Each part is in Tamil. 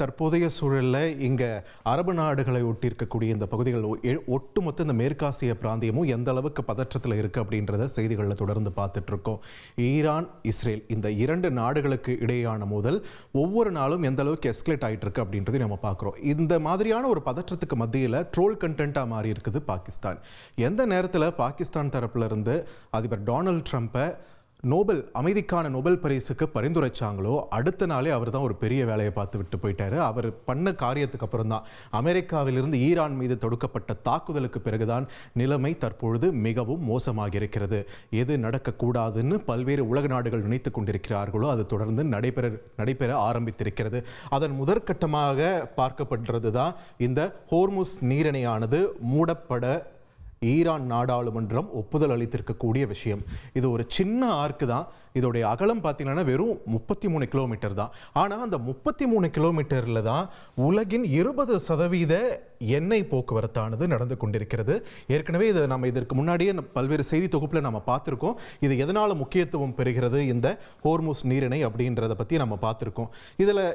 தற்போதைய சூழலில் இங்கே அரபு நாடுகளை ஒட்டி இருக்கக்கூடிய இந்த பகுதிகள் ஒட்டுமொத்த இந்த மேற்காசிய பிராந்தியமும் எந்த அளவுக்கு பதற்றத்தில் இருக்குது அப்படின்றத செய்திகளில் தொடர்ந்து பார்த்துட்டு இருக்கோம். ஈரான், இஸ்ரேல் இந்த இரண்டு நாடுகளுக்கு இடையான மோதல் ஒவ்வொரு நாளும் எந்த அளவுக்கு எஸ்கலேட் ஆகிட்டு இருக்கு அப்படின்றதையும் நம்ம பார்க்குறோம். இந்த மாதிரியான ஒரு பதற்றத்துக்கு மத்தியில் ட்ரோல் கண்டென்ட்டாக மாறி இருக்குது பாகிஸ்தான். எந்த நேரத்தில் பாகிஸ்தான் தரப்பிலிருந்து அதிபர் டொனால்ட் ட்ரம்ப்பை அமைதிக்கான நோபல் பரிசுக்கு பரிந்துரைச்சாங்களோ அடுத்த நாளே அவர் தான் ஒரு பெரிய வேலையை பார்த்து விட்டு போயிட்டாரு. அவர் பண்ண காரியத்துக்கு அப்புறம் தான் அமெரிக்காவிலிருந்து ஈரான் மீது தொடுக்கப்பட்ட தாக்குதலுக்கு பிறகுதான் நிலைமை தற்பொழுது மிகவும் மோசமாக இருக்கிறது. எது நடக்கக்கூடாதுன்னு பல்வேறு உலக நாடுகள் நினைத்து கொண்டிருக்கிறார்களோ அது தொடர்ந்து நடைபெற ஆரம்பித்திருக்கிறது. அதன் முதற்கட்டமாக பார்க்கப்படுறது தான் இந்த ஹோர்முஸ் நீரிணையானது மூடப்பட ஈரான் நாடாளுமன்றம் ஒப்புதல் அளித்திருக்கக்கூடிய விஷயம். இது ஒரு சின்ன ஆர்க்கு தான். இதோடைய அகலம் பார்த்தீங்கன்னா வெறும் 33 கிலோமீட்டர் தான். ஆனால் அந்த 33 கிலோமீட்டரில் தான் உலகின் 20% எண்ணெய் போக்குவரத்தானது நடந்து கொண்டிருக்கிறது. ஏற்கனவே இதை நம்ம இதற்கு முன்னாடியே பல்வேறு செய்தி தொகுப்பில் நம்ம பார்த்துருக்கோம். இது எதனால் முக்கியத்துவம் பெறுகிறது இந்த ஹோர்முஸ் நீரிணை அப்படின்றத பற்றி நம்ம பார்த்துருக்கோம்.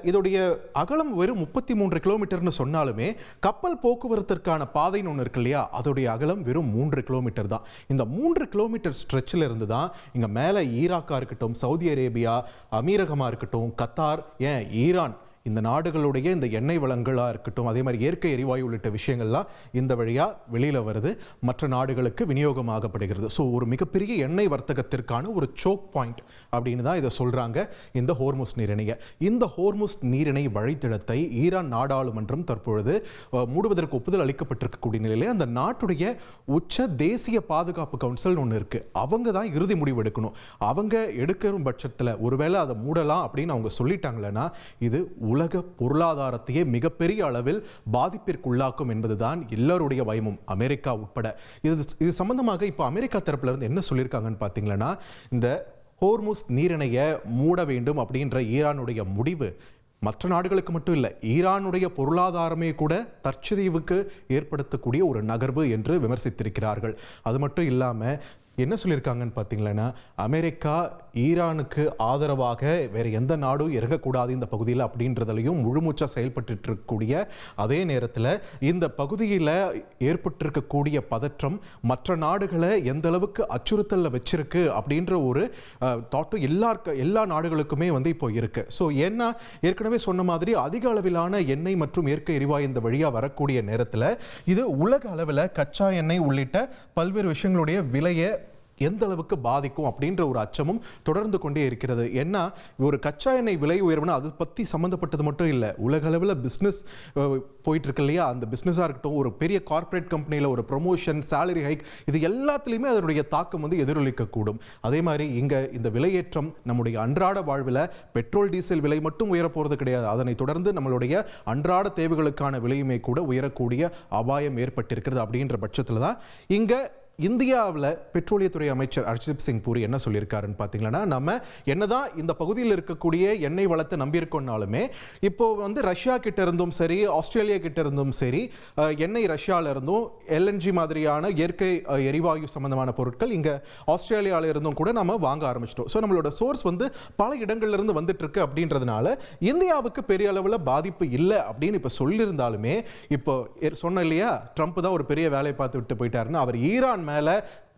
இதோடைய அகலம் வெறும் 33 கிலோமீட்டர்னு சொன்னாலுமே கப்பல் போக்குவரத்திற்கான பாதைன்னு ஒன்று இருக்கு இல்லையா, அதோடைய அகலம் வெறும் 3 கிலோமீட்டர் தான். இந்த 3 கிலோமீட்டர் ஸ்ட்ரெச்சில் இருந்து தான் இங்கே மேலே ஈராக்கா இருக்கட்டும், சவுதி அரேபியா, அமீரகமாக இருக்கட்டும், கத்தார், ஏன் ஈரான், இந்த நாடுகளுடைய இந்த எண்ணெய் வளங்களாக இருக்கட்டும், அதே மாதிரி இயற்கை எரிவாயு உள்ளிட்ட விஷயங்கள்லாம் இந்த வழியாக வெளியில் வருது, மற்ற நாடுகளுக்கு விநியோகமாகப்படுகிறது. ஸோ ஒரு மிகப்பெரிய எண்ணெய் வர்த்தகத்திற்கான ஒரு சோக் பாயிண்ட் அப்படின்னு தான் இதை சொல்கிறாங்க இந்த ஹோர்முஸ் நீரிணையை. இந்த ஹோர்முஸ் நீரிணை வழித்தடத்தை ஈரான் நாடாளுமன்றம் தற்பொழுது மூடுவதற்கு ஒப்புதல் அளிக்கப்பட்டிருக்கக்கூடிய நிலையிலே அந்த நாட்டுடைய உச்ச தேசிய பாதுகாப்பு கவுன்சில் ஒன்று இருக்குது. அவங்க தான் இறுதி முடிவு எடுக்கணும். அவங்க எடுக்கிற பட்சத்தில் ஒருவேளை அதை மூடலாம் அப்படின்னு அவங்க சொல்லிட்டாங்களேன்னா இது உலக பொருளாதாரத்தையே மிகப்பெரிய அளவில் பாதிப்பிற்குள்ளாக்கும் என்பதுதான் எல்லாருடைய பயமும், அமெரிக்கா உட்பட. இது சம்பந்தமாக இப்போ அமெரிக்கா தரப்புல இருந்து என்ன சொல்லியிருக்காங்கன்னு பார்த்தீங்கன்னா, இந்த ஹோர்முஸ் நீரிணையை மூட வேண்டும் அப்படின்ற ஈரானுடைய முடிவு மற்ற நாடுகளுக்கு மட்டும் இல்லை, ஈரானுடைய பொருளாதாரமே கூட தற்சிதைவுக்கு ஏற்படுத்தக்கூடிய ஒரு நகர்வு என்று விமர்சித்திருக்கிறார்கள். அது மட்டும் இல்லாமல் என்ன சொல்லியிருக்காங்கன்னு பார்த்தீங்கன்னா, அமெரிக்கா ஈரானுக்கு ஆதரவாக வேறு எந்த நாடும் இறங்கக்கூடாது இந்த பகுதியில் அப்படின்றதுலையும் முழுமூச்சாக செயல்பட்டு இருக்கக்கூடிய அதே நேரத்தில் இந்த பகுதியில் ஏற்பட்டிருக்கக்கூடிய பதற்றம் மற்ற நாடுகளை எந்த அளவுக்கு அச்சுறுத்தலில் வச்சிருக்கு அப்படின்ற ஒரு தாட்டும் எல்லா நாடுகளுக்குமே இப்போ இருக்குது. ஸோ ஏன்னா ஏற்கனவே சொன்ன மாதிரி அதிக அளவிலான எண்ணெய் மற்றும் இயற்கை எரிவாயு இந்த வழியாக வரக்கூடிய நேரத்தில் இது உலக அளவில் கச்சா எண்ணெய் உள்ளிட்ட பல்வேறு விஷயங்களுடைய விலையை எந்த அளவுக்கு பாதிக்கும் அப்படின்ற ஒரு அச்சமும் தொடர்ந்து கொண்டே இருக்கிறது. ஏன்னா ஒரு கச்சா எண்ணெய் விலை உயர்வுனா அது பற்றி சம்மந்தப்பட்டது மட்டும் இல்லை, உலக அளவில் பிஸ்னஸ் போயிட்டு இருக்கு இல்லையா, அந்த பிஸ்னஸாக இருக்கட்டும், ஒரு பெரிய கார்ப்பரேட் கம்பெனியில் ஒரு ப்ரொமோஷன், சேலரி ஹைக், இது எல்லாத்துலேயுமே அதனுடைய தாக்கம் எதிரொலிக்கக்கூடும். அதே மாதிரி இங்கே இந்த விலையேற்றம் நம்முடைய அன்றாட வாழ்வில் பெட்ரோல் டீசல் விலை மட்டும் உயரப்போகிறது கிடையாது, அதனை தொடர்ந்து நம்மளுடைய அன்றாட தேவைகளுக்கான விலையுமே கூட உயரக்கூடிய அபாயம் ஏற்பட்டிருக்கிறது. அப்படின்ற பட்சத்தில் தான் இங்கே இந்தியாவில் பெட்ரோலியத்துறை அமைச்சர் ஹர்தீப் சிங் பூரி என்ன சொல்லியிருக்காருன்னு பார்த்தீங்கன்னா, நம்ம என்னதான் இந்த பகுதியில் இருக்கக்கூடிய எண்ணெய் வளத்தை நம்பியிருக்கோம்னாலுமே இப்போ ரஷ்யா கிட்ட இருந்தும் சரி, ஆஸ்திரேலியா கிட்ட இருந்தும் சரி, எண்ணெய் ரஷ்யாவில் இருந்தும் எல்என்ஜி மாதிரியான இயற்கை எரிவாயு சம்பந்தமான பொருட்கள் இங்கே ஆஸ்திரேலியாவில் இருந்தும் கூட நம்ம வாங்க ஆரம்பிச்சிட்டோம். ஸோ நம்மளோட சோர்ஸ் பல இடங்கள்ல இருந்து வந்துட்டு இருக்கு அப்படின்றதுனால இந்தியாவுக்கு பெரிய அளவில் பாதிப்பு இல்லை அப்படின்னு இப்போ சொல்லியிருந்தாலுமே, இப்போ சொன்ன இல்லையா, ட்ரம்ப் தான் ஒரு பெரிய வேலையை பார்த்து விட்டு போயிட்டாருன்னு, அவர் ஈரான் மேல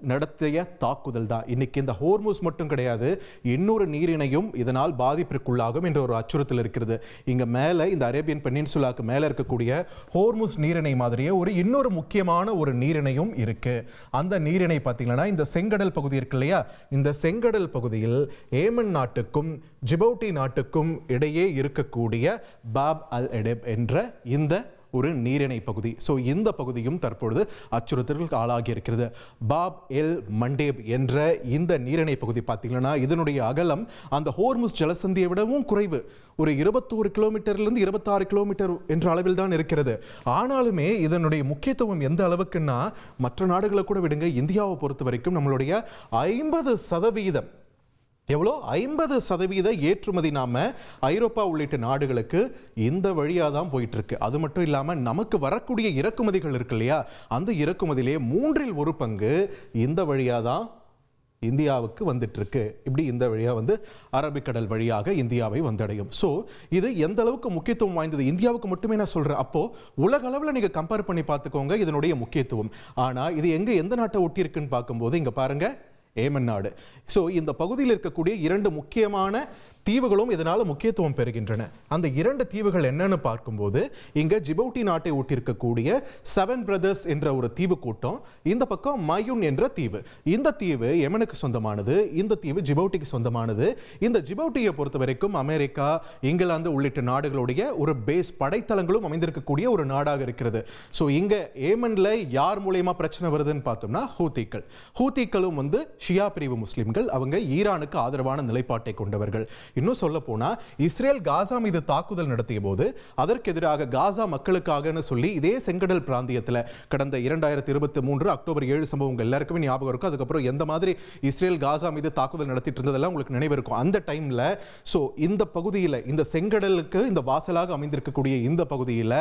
நடத்திய தாக்குதல் தான் இன்னைக்கு இந்த ஹோர்முஸ் மட்டும் கிடையாது, இன்னொரு நீரிணையும் இதனால் பாதிப்பிற்குள்ளாகும் என்ற ஒரு அச்சுறுத்தல் இருக்கிறது. இங்க மேல இந்த அரேபியன் பெனின்சுலாக்கு மேல இருக்கக்கூடிய ஹோர்முஸ் நீரிணை மாதிரியே இன்னொரு முக்கியமான ஒரு நீரிணையும் இருக்கு. அந்த நீரிணை பார்த்தீங்கன்னா இந்த செங்கடல் பகுதி இருக்கு இல்லையா, இந்த செங்கடல் பகுதியில் ஏமன் நாட்டுக்கும் ஜிபவுட்டி நாட்டுக்கும் இடையே இருக்கக்கூடிய பாப் அல் எடெப் என்ற இந்த ஒரு நீரிணை பகுதி. ஸோ இந்த பகுதியும் தற்பொழுது அச்சுறுத்தலுக்கு ஆளாகி இருக்கிறது. பாப் எல் மண்டேப் என்ற இந்த நீரிணை பகுதி பார்த்தீங்கன்னா இதனுடைய அகலம் அந்த ஹோர்முஸ் ஜலசந்தியை விடவும் குறைவு, ஒரு 21 கிலோமீட்டர்லேருந்து 26 கிலோமீட்டர் என்ற அளவில் தான் இருக்கிறது. ஆனாலுமே இதனுடைய முக்கியத்துவம் எந்த அளவுக்குன்னா, மற்ற நாடுகளை கூட விடுங்க, இந்தியாவை பொறுத்த வரைக்கும் நம்மளுடைய 50% எவ்வளோ 50% ஏற்றுமதி நாம ஐரோப்பா உள்ளிட்ட நாடுகளுக்கு இந்த வழியாக தான் போயிட்டு இருக்கு. அது மட்டும் இல்லாமல் நமக்கு வரக்கூடிய இறக்குமதிகள் இருக்கு இல்லையா, அந்த இறக்குமதியிலே 1/3 இந்த வழியாக தான் இந்தியாவுக்கு வந்துட்டு இருக்கு. இப்படி இந்த வழியா வந்து அரபிக்கடல் வழியாக இந்தியாவை வந்தடையும். ஸோ இது எந்த அளவுக்கு முக்கியத்துவம் வாய்ந்தது இந்தியாவுக்கு மட்டுமே நான் சொல்றேன். அப்போ உலக அளவில் நீங்க கம்பேர் பண்ணி பார்த்துக்கோங்க இதனுடைய முக்கியத்துவம். ஆனா இது எந்த நாட்டை ஒட்டி இருக்குன்னு பார்க்கும்போது இங்க பாருங்க, ஏமன் நாடு. ஸோ இந்த பகுதியில் இருக்கக்கூடிய 2 முக்கியமான தீவுகளும் இதனால முக்கியத்துவம் பெறுகின்றன. அந்த 2 தீவுகள் என்னன்னு பார்க்கும்போது இங்க ஜிபவுட்டி நாட்டை ஒட்டியிருக்கக்கூடிய 7 பிரதர்ஸ் என்ற ஒரு தீவு கூட்டம், இந்த பக்கம் மயூன் என்ற தீவு. இந்த தீவு யெமனுக்கு சொந்தமானது, இந்த தீவு ஜிபவுட்டிக்கு சொந்தமானது. இந்த ஜிபவுட்டியை பொறுத்த வரைக்கும் அமெரிக்கா, இங்கிலாந்து உள்ளிட்ட நாடுகளுடைய ஒரு பேஸ் படைத்தளங்களும் அமைந்திருக்கக்கூடிய ஒரு நாடாக இருக்கிறது. ஸோ இங்க ஏமன்ல யார் மூலயமா பிரச்சனை வருதுன்னு பார்த்தோம்னா ஹூத்திகளும் வந்து ஷியா பிரிவு முஸ்லிம்கள், அவங்க ஈரானுக்கு ஆதரவான நிலைப்பாட்டை கொண்டவர்கள். இன்னும் சொல்ல போனா இஸ்ரேல் காசா மீது தாக்குதல் நடத்திய போது அதற்கு எதிராக காசா மக்களுக்காக சொல்லி இதே செங்கடல் பிராந்தியத்தில் கடந்த 2023 அக்டோபர் 7 சம்பவம் எல்லாருக்குமே ஞாபகம் இருக்கும். அதுக்கப்புறம் எந்த மாதிரி இஸ்ரேல் காசா மீது தாக்குதல் நடத்திட்டு இருந்ததெல்லாம் உங்களுக்கு நினைவு இருக்கும். அந்த டைம்ல சோ இந்த பகுதியில், இந்த செங்கடலுக்கு இந்த வாசலாக அமைந்திருக்கக்கூடிய இந்த பகுதியில்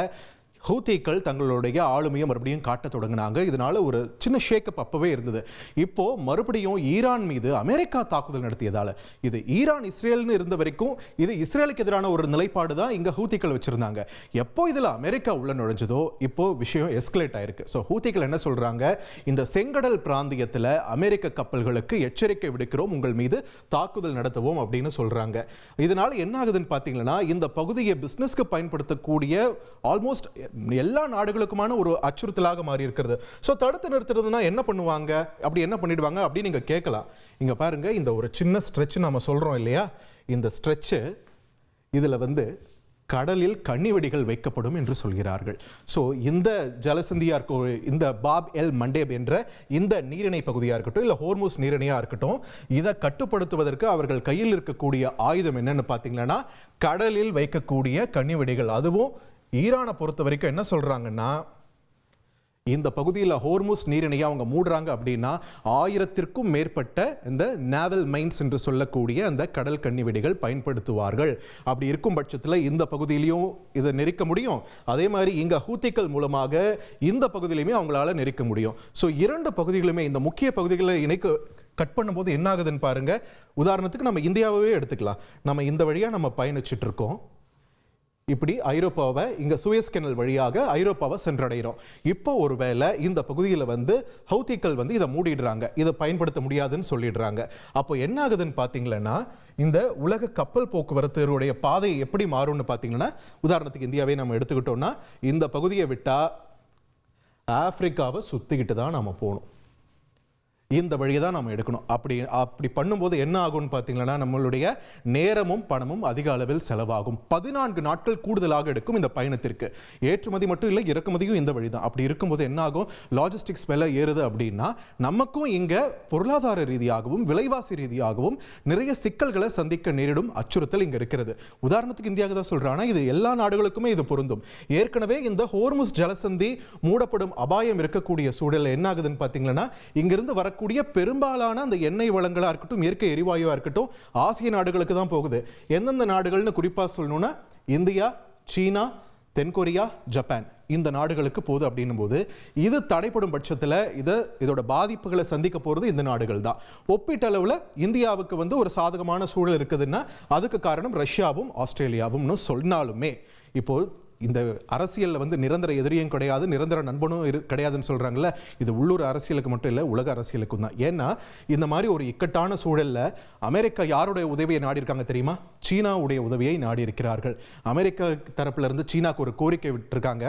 ஹூத்திகள் தங்களுடைய ஆளுமையை மறுபடியும் காட்ட தொடங்கினாங்க. இதனால ஒரு சின்ன ஷேக்கப் அப்பவே இருந்தது. இப்போ மறுபடியும் ஈரான் மீது அமெரிக்கா தாக்குதல் நடத்தியதால, இது ஈரான் இஸ்ரேல்னு இருந்த வரைக்கும் இது இஸ்ரேலுக்கு எதிரான ஒரு நிலைப்பாடு தான் இங்க ஹூத்திகள் வச்சிருந்தாங்க. எப்போ இதுல அமெரிக்கா உள்ள நுழைஞ்சதோ இப்போ விஷயம் எஸ்கலேட் ஆயிருக்கு. ஸோ ஹூத்திகள் என்ன சொல்றாங்க, இந்த செங்கடல் பிராந்தியத்தில் அமெரிக்க கப்பல்களுக்கு எச்சரிக்கை விடுக்கிறோம், உங்கள் மீது தாக்குதல் நடத்துவோம் அப்படின்னு சொல்றாங்க. இதனால என்ன ஆகுதுன்னு பார்த்தீங்கன்னா, இந்த பகுதியை பிசினஸ்க்கு பயன்படுத்தக்கூடிய ஆல்மோஸ்ட் எல்லா நாடுகளுக்குமான ஒரு அச்சுறுத்தலாக மாறி இருக்கிறது. ஸோ தடுத்து நிறுத்துறதுனா என்ன பண்ணுவாங்க, அப்படி என்ன பண்ணிடுவாங்க அப்படின்னு நீங்க கேட்கலாம். இங்க பாருங்க, இந்த ஒரு சின்ன ஸ்ட்ரெச் நாம சொல்றோம் இல்லையா, இந்த ஸ்ட்ரெச் இதுல வந்து கடலில் கன்னிவெடிகள் வைக்கப்படும் என்று சொல்கிறார்கள். ஸோ இந்த ஜலசந்தியா இருக்கும், இந்த பாப் எல் மண்டேப் என்ற இந்த நீரிணை பகுதியாக இருக்கட்டும், இல்லை ஹோர்முஸ் நீரிணையாக இருக்கட்டும், இதை கட்டுப்படுத்துவதற்கு அவர்கள் கையில் இருக்கக்கூடிய ஆயுதம் என்னன்னு பார்த்தீங்கன்னா கடலில் வைக்கக்கூடிய கன்னிவெடிகள். அதுவும் ஈரானை பொறுத்த வரைக்கும் என்ன சொல்றாங்கன்னா, இந்த பகுதியில் ஹோர்முஸ் நீரிணையை அவங்க மூடுறாங்க அப்படின்னா 1000க்கும் மேற்பட்ட இந்த நேவல் மைன்ஸ் என்று சொல்லக்கூடிய அந்த கடல் கன்னிவெடிகள் பயன்படுத்துவார்கள். அப்படி இருக்கும் பட்சத்தில் இந்த பகுதியிலையும் இதை நெருக்க முடியும், அதே மாதிரி இங்க ஹூத்திகள் மூலமாக இந்த பகுதியிலுமே அவங்களால நெருக்க முடியும். ஸோ 2 பகுதிகளுமே இந்த முக்கிய பகுதிகளை கட் பண்ணும்போது என்ன ஆகுதுன்னு பாருங்க. உதாரணத்துக்கு நம்ம இந்தியாவே எடுத்துக்கலாம். நம்ம இந்த வழியா நம்ம பயணிச்சுட்டு இருக்கோம். இப்படி ஐரோப்பாவை இங்க சூயஸ் கெனல் வழியாக ஐரோப்பாவை சென்றடைகிறோம். இப்போ ஒருவேளை இந்த பகுதியில் வந்து ஹவுத்திகள் வந்து இதை மூடிடுறாங்க, இதை பயன்படுத்த முடியாதுன்னு சொல்லிடுறாங்க. அப்போ என்ன ஆகுதுன்னு பார்த்தீங்கன்னா, இந்த உலக கப்பல் போக்குவரத்துடைய பாதை எப்படி மாறும்னு பார்த்தீங்கன்னா, உதாரணத்துக்கு இந்தியாவே நம்ம எடுத்துக்கிட்டோம்னா இந்த பகுதியை விட்டா ஆப்பிரிக்காவை சுத்திக்கிட்டு தான் நம்ம போகணும். இந்த வழியை தான் நம்ம எடுக்கணும். அப்படி பண்ணும்போது என்ன ஆகும்னு பார்த்தீங்கன்னா, நம்மளுடைய நேரமும் பணமும் அதிக அளவில் செலவாகும். 14 நாட்கள் கூடுதலாக எடுக்கும் இந்த பயணத்திற்கு. ஏற்றுமதி மட்டும் இல்லை, இறக்குமதியும் இந்த வழி தான். அப்படி இருக்கும்போது என்ன ஆகும், லாஜிஸ்டிக்ஸ் விலை ஏறுது அப்படின்னா நமக்கும் இங்கே பொருளாதார ரீதியாகவும் விலைவாசி ரீதியாகவும் நிறைய சிக்கல்களை சந்திக்க நேரிடும் அச்சுறுத்தல் இங்கே இருக்கிறது. உதாரணத்துக்கு இந்தியாவுக்கு தான் சொல்கிறேன், ஆனால் இது எல்லா நாடுகளுக்குமே இது பொருந்தும். ஏற்கனவே இந்த ஹோர்முஸ் ஜலசந்தி மூடப்படும் அபாயம் இருக்கக்கூடிய சூழலில் என்ன ஆகுதுன்னு பார்த்தீங்கன்னா, இங்கிருந்து வரக்கூடிய பெரும்பாலான அந்த எண்ணெய் வளங்களா இருக்கட்டும், இயற்கை எரிவாயுவா இருக்கட்டும், ஆசிய நாடுகளுக்கு தான் போகுது. எந்தெந்த நாடுகள்னு குறிப்பா சொல்லணும்னா இந்தியா, சீனா, தென்கொரியா, ஜப்பான், இந்த நாடுகளுக்கு போகுது. அப்படின்னும் போது இது தடைப்படும் பட்சத்தில் இதோட பாதிப்புகளை சந்திக்க போறது இந்த நாடுகள் தான். ஒப்பீட்டளவில் இந்தியாவுக்கு வந்து ஒரு சாதகமான சூழல் இருக்குதுன்னா அதுக்கு காரணம் ரஷ்யாவும் ஆஸ்திரேலியாவும் சொன்னாலுமே, இப்போ இந்த அரசியலில் வந்து நிரந்தர எதிரியும் கிடையாது, நிரந்தர நண்பனும் கிடையாதுன்னு சொல்கிறாங்கல்ல, இது உள்ளூர் அரசியலுக்கு மட்டும் இல்லை, உலக அரசியலுக்கும் தான். ஏன்னா இந்த மாதிரி ஒரு இக்கட்டான சூழலில் அமெரிக்கா யாருடைய உதவியை நாடி இருக்காங்க தெரியுமா? சீனாவுடைய உதவியை நாடி இருக்கிறார்கள். அமெரிக்கா தரப்புல இருந்து சீனாக்கு ஒரு கோரிக்கை விட்டுருக்காங்க.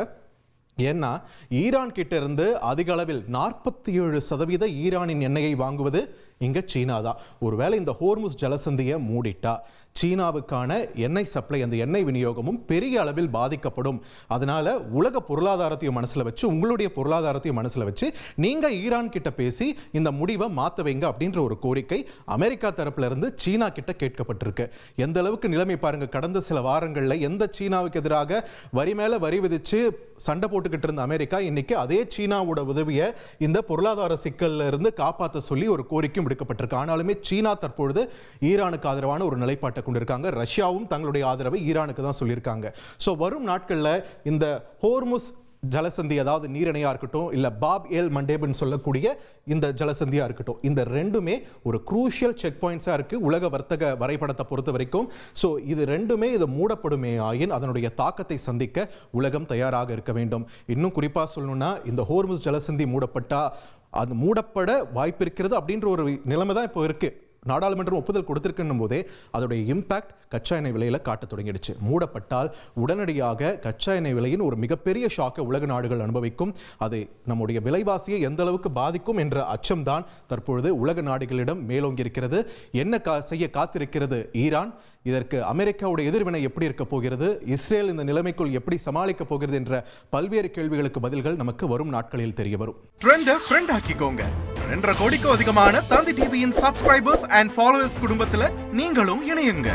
ஏன்னா ஈரான் கிட்ட இருந்து அதிக அளவில் 47% ஈரானின் எண்ணெயை வாங்குவது இங்க சீனா தான். ஒருவேளை இந்த ஹோர்முஸ் ஜலசந்தியை மூடிட்டா சீனாவுக்கான எண்ணெய் சப்ளை, அந்த எண்ணெய் விநியோகமும் பெரிய அளவில் பாதிக்கப்படும். அதனால உலக பொருளாதாரத்தையும் மனசுல வச்சு, உங்களுடைய பொருளாதாரத்தையும் மனசுல வச்சு நீங்க ஈரான் கிட்ட பேசி இந்த முடிவை மாத்த வைங்க அப்படின்ற ஒரு கோரிக்கை அமெரிக்கா தரப்புல இருந்து சீனா கிட்ட கேட்கப்பட்டிருக்கு. எந்த அளவுக்கு நிலைமை பாருங்க. கடந்த சில வாரங்கள்ல எந்த சீனாவுக்கு எதிராக வரி மேல வரி விதிச்சு சண்டை போட்டுக்கிட்டு இருந்த அமெரிக்கா இன்னைக்கு அதே சீனாவோட உதவியை இந்த பொருளாதார சிக்கல்ல இருந்து காப்பாற்ற சொல்லி ஒரு கோரிக்கையும் விடுக்கப்பட்டிருக்கு. ஆனாலுமே சீனா தற்பொழுது ஈரானுக்கு ஆதரவான ஒரு நிலைப்பாட்டை கொண்டிருக்காங்க. ரஷ்யாவும் தங்களுடைய ஆதரவை ஈரானுக்கு தான் சொல்லியிருக்காங்க. ஸோ வரும் நாட்களில் இந்த ஹோர்முஸ் ஜலசந்தி, அதாவது நீரிணையா இருக்கட்டும், இல்ல பாப் எல் மண்டேப்னு சொல்லக்கூடிய இந்த ஜலசந்தியா இருக்கட்டும், இந்த ரெண்டுமே ஒரு குரூஷியல் செக் பாயிண்ட்ஸா இருக்கு உலக வர்த்தக வரைபடத்தை பொறுத்த வரைக்கும். ஸோ இது ரெண்டுமே இது மூடப்படுமே ஆயின் அதனுடைய தாக்கத்தை சந்திக்க உலகம் தயாராக இருக்க வேண்டும். இன்னும் குறிப்பாக சொல்லணும்னா, இந்த ஹோர்முஸ் ஜலசந்தி மூடப்பட்டா அது மூடப்பட வாய்ப்பு இருக்கிறது அப்படின்ற ஒரு நிலைமை தான் இப்போ இருக்கு. நாடாளுமன்றம் ஒப்புதல் கொடுத்திருக்கும் போதே அதோடைய இம்பாக்ட் கச்சா எண்ணெய் விலையில காட்ட தொடங்கிடுச்சு. மூடப்பட்டால் உடனடியாக கச்சா எண்ணெய் விலையின் ஒரு மிகப்பெரிய ஷாக்கை உலக நாடுகள் அனுபவிக்கும். அது நம்முடைய விலைவாசியை எந்த அளவுக்கு பாதிக்கும் என்ற அச்சம்தான் தற்பொழுது உலக நாடுகளிடம் மேலோங்கி இருக்கிறது. என்ன செய்ய காத்திருக்கிறது ஈரான்? இதற்கு அமெரிக்காவுடைய எதிர்வினை எப்படி இருக்க போகிறது? இஸ்ரேல் இந்த நிலைமைக்குள் எப்படி சமாளிக்க போகிறது என்ற பல்வேறு கேள்விகளுக்கு பதில்கள் நமக்கு வரும் நாட்களில் தெரிய வரும். ட்ரெண்ட ஃப்ரெண்ட் ஆக்கிக்கோங்க. 2.5 கோடிக்கும் அதிகமான தந்தி டிவியின் சப்ஸ்கிரைபர்ஸ் அண்ட் ஃபாலோவர்ஸ் குடும்பத்துல நீங்களும் இணையுங்க.